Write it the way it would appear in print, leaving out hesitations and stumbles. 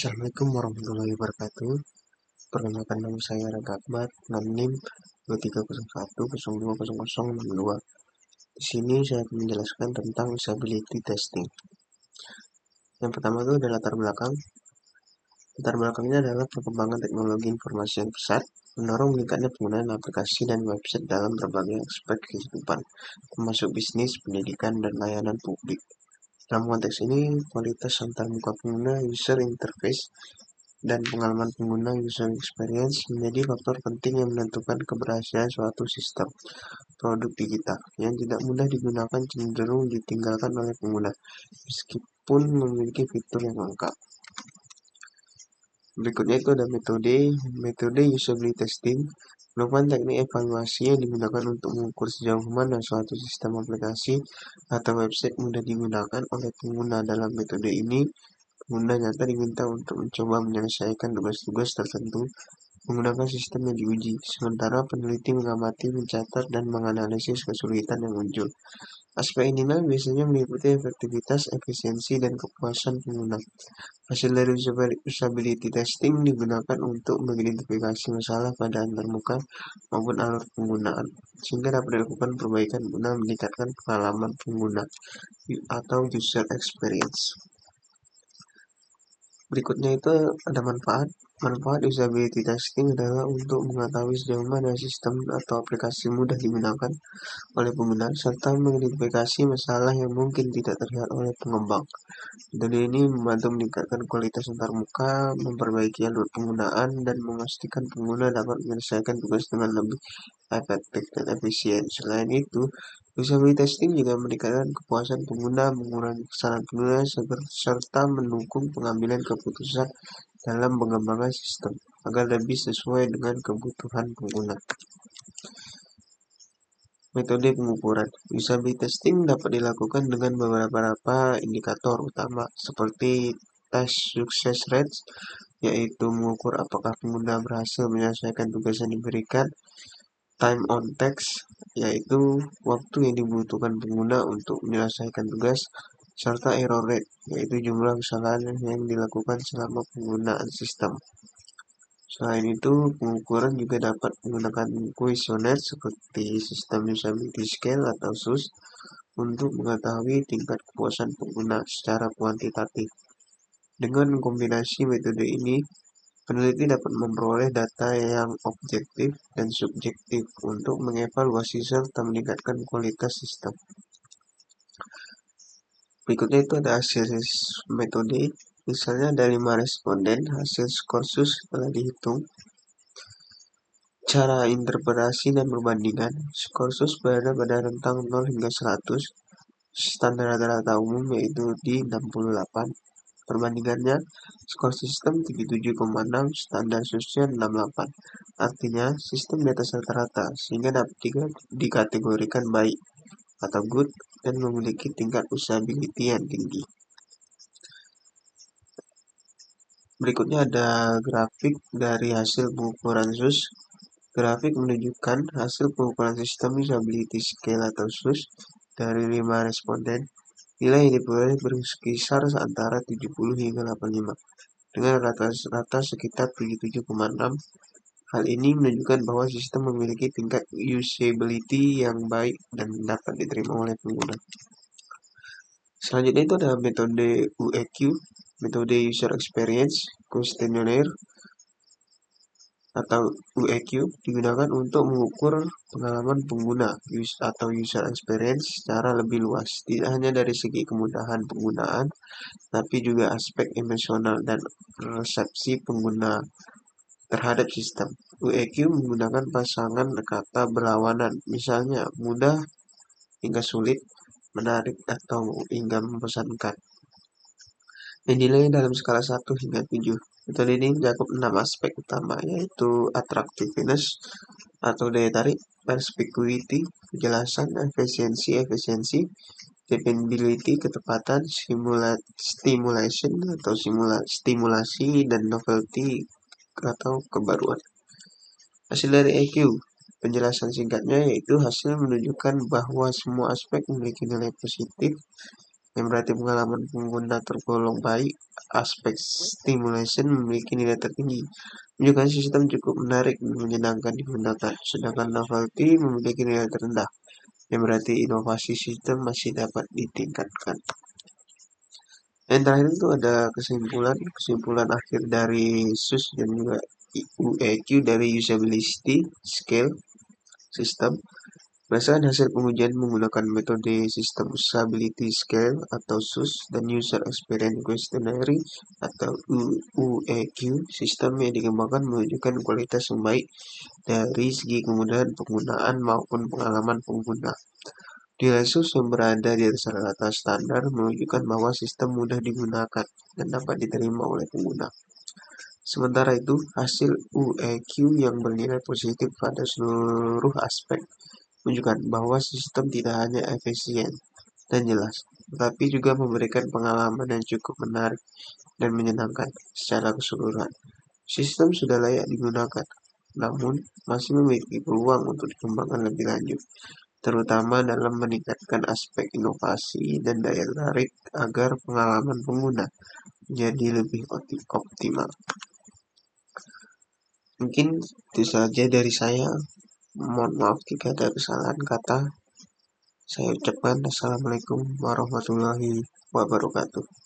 Assalamualaikum warahmatullahi wabarakatuh. Perkenalkan nama saya Rangga Akbar dengan NIM 2301020062. Di sini saya akan menjelaskan tentang usability testing. Yang pertama itu adalah latar belakang. Latar belakangnya adalah perkembangan teknologi informasi yang pesat, mendorong meningkatnya penggunaan aplikasi dan website dalam berbagai aspek kehidupan, termasuk bisnis, pendidikan, dan layanan publik. Dalam konteks ini, kualitas antarmuka pengguna user interface dan pengalaman pengguna user experience menjadi faktor penting yang menentukan keberhasilan suatu sistem produk digital. Yang tidak mudah digunakan cenderung ditinggalkan oleh pengguna, meskipun memiliki fitur yang lengkap. Berikutnya itu ada metode usability testing, merupakan teknik evaluasi yang digunakan untuk mengukur sejauh mana suatu sistem aplikasi atau website mudah digunakan oleh pengguna. Dalam metode ini, pengguna nyata diminta untuk mencoba menyelesaikan tugas-tugas tertentu menggunakan sistem yang diuji, sementara peneliti mengamati, mencatat, dan menganalisis kesulitan yang muncul. Aspek inilah biasanya meliputi efektivitas, efisiensi, dan kepuasan pengguna. Hasil dari usability testing digunakan untuk mengidentifikasi masalah pada antarmuka maupun alur penggunaan, sehingga dapat dilakukan perbaikan guna meningkatkan pengalaman pengguna atau user experience. Berikutnya itu ada manfaat. Manfaat usability testing adalah untuk mengetahui sejauh mana sistem atau aplikasi mudah digunakan oleh pengguna, serta mengidentifikasi masalah yang mungkin tidak terlihat oleh pengembang. Metode ini membantu meningkatkan kualitas antarmuka, memperbaiki alur penggunaan, dan memastikan pengguna dapat menyelesaikan tugas dengan lebih efektif dan efisien. Selain itu, usability testing juga meningkatkan kepuasan pengguna, mengurangi kesalahan pengguna, serta mendukung pengambilan keputusan dalam pengembangan sistem agar lebih sesuai dengan kebutuhan pengguna. Metode pengukuran usability testing dapat dilakukan dengan beberapa indikator utama seperti tes success rate, yaitu mengukur apakah pengguna berhasil menyelesaikan tugas yang diberikan, time on task, yaitu waktu yang dibutuhkan pengguna untuk menyelesaikan tugas, serta error rate, yaitu jumlah kesalahan yang dilakukan selama penggunaan sistem. Selain itu, pengukuran juga dapat menggunakan kuesioner seperti sistem usability scale atau SUS untuk mengetahui tingkat kepuasan pengguna secara kuantitatif. Dengan kombinasi metode ini, peneliti dapat memperoleh data yang objektif dan subjektif untuk mengevaluasi serta meningkatkan kualitas sistem. Berikutnya itu ada hasil metode. Misalnya ada 5 responden, hasil skorsus telah dihitung. Cara interpretasi dan perbandingan. Skorsus berada pada rentang 0 hingga 100. Standar rata-rata umum yaitu di 68. Perbandingannya, skor sistem 77,6, standar susnya 68. Artinya, sistem di atas rata-rata, sehingga dapat dikategorikan baik atau good dan memiliki tingkat usability yang tinggi. Berikutnya ada grafik dari hasil pengukuran SUS. Grafik menunjukkan hasil pengukuran sistem usability scale atau SUS dari 5 responden. Nilai yang diperoleh berkisar antara 70 hingga 85, dengan rata-rata sekitar 77,6. Hal ini menunjukkan bahwa sistem memiliki tingkat usability yang baik dan dapat diterima oleh pengguna. Selanjutnya itu ada metode UEQ, metode User Experience Questionnaire atau UEQ, digunakan untuk mengukur pengalaman pengguna atau user experience secara lebih luas, tidak hanya dari segi kemudahan penggunaan, tapi juga aspek emosional dan persepsi pengguna terhadap sistem. UEQ menggunakan pasangan kata berlawanan, misalnya mudah hingga sulit, menarik atau hingga membosankan. Dinilai dalam skala 1 hingga 7. Metode ini mencakup 6 aspek utama, yaitu attractiveness atau daya tarik, perspicuity, kejelasan, efisiensi, dependability, ketepatan, stimulation atau stimulasi, dan novelty atau kebaruan. Hasil dari EQ, penjelasan singkatnya yaitu hasil menunjukkan bahwa semua aspek memiliki nilai positif yang berarti pengalaman pengguna tergolong baik. Aspek stimulation memiliki nilai tertinggi, menunjukkan sistem cukup menarik dan menyenangkan digunakan, sedangkan novelty memiliki nilai terendah, yang berarti inovasi sistem masih dapat ditingkatkan. Yang terakhir itu ada kesimpulan akhir dari SUS dan juga UEQ dari usability scale system. Berdasarkan hasil pengujian menggunakan metode System Usability Scale atau SUS dan User Experience Questionnaire atau UEQ, sistem yang dikembangkan menunjukkan kualitas yang baik dari segi kemudahan penggunaan maupun pengalaman pengguna. Nilai SUS yang berada di atas rata standar menunjukkan bahwa sistem mudah digunakan dan dapat diterima oleh pengguna. Sementara itu, hasil UEQ yang bernilai positif pada seluruh aspek menunjukkan bahwa sistem tidak hanya efisien dan jelas, tetapi juga memberikan pengalaman yang cukup menarik dan menyenangkan secara keseluruhan. Sistem sudah layak digunakan, namun masih memiliki peluang untuk dikembangkan lebih lanjut, terutama dalam meningkatkan aspek inovasi dan daya tarik agar pengalaman pengguna jadi lebih optimal. Mungkin itu saja dari saya. Mohon maaf jika ada kesalahan kata. Saya ucapkan Assalamualaikum warahmatullahi wabarakatuh.